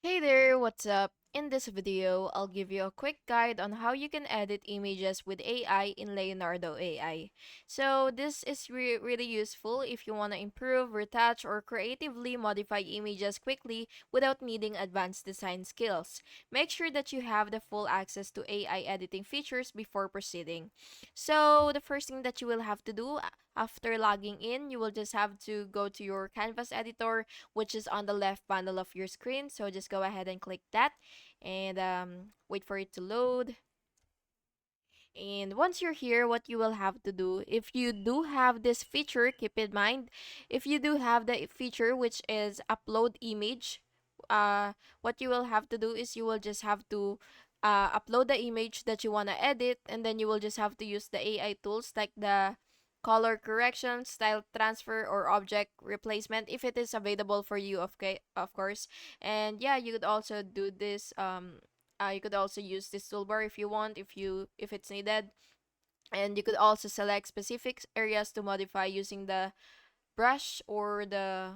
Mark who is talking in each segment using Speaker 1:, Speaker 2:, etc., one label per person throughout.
Speaker 1: Hey there, what's up? In this video, I'll give you a quick guide on how you can edit images with AI in Leonardo AI. So, this is really useful if you want to improve, retouch, or creatively modify images quickly without needing advanced design skills. Make sure that you have the full access to AI editing features before proceeding. So, the first thing that you will have to do after logging in, you will just have to go to your Canvas editor, which is on the left panel of your screen. So just go ahead and click that and wait for it to load. And once you're here, what you will have to do, if you do have this feature, keep in mind, if you do have the feature which is upload image, what you will have to do is you will just have to upload the image that you want to edit, and then you will just have to use the AI tools like the color correction, style transfer, or object replacement if it is available for you, of course. And yeah, you could also do this you could also use this toolbar if you want, if it's needed. And you could also select specific areas to modify using the brush or the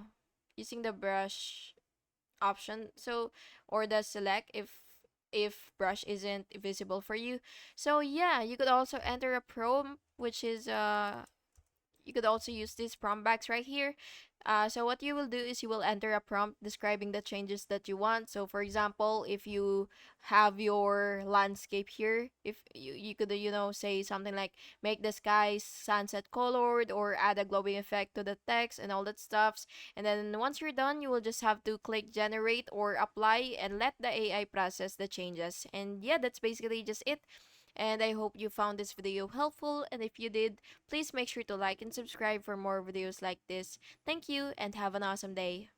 Speaker 1: using the brush option. So or the select if brush isn't visible for you. So yeah, you could also enter a prompt, which is you could also use these prompt bags right here. So what you will do is you will enter a prompt describing the changes that you want. So for example, if you have your landscape here, if you could say something like make the sky sunset colored or add a glowing effect to the text and all that stuffs. And then once you're done, you will just have to click generate or apply and let the AI process the changes. And yeah, that's basically just it. And I hope you found this video helpful, and if you did, please make sure to like and subscribe for more videos like this. Thank you and have an awesome day.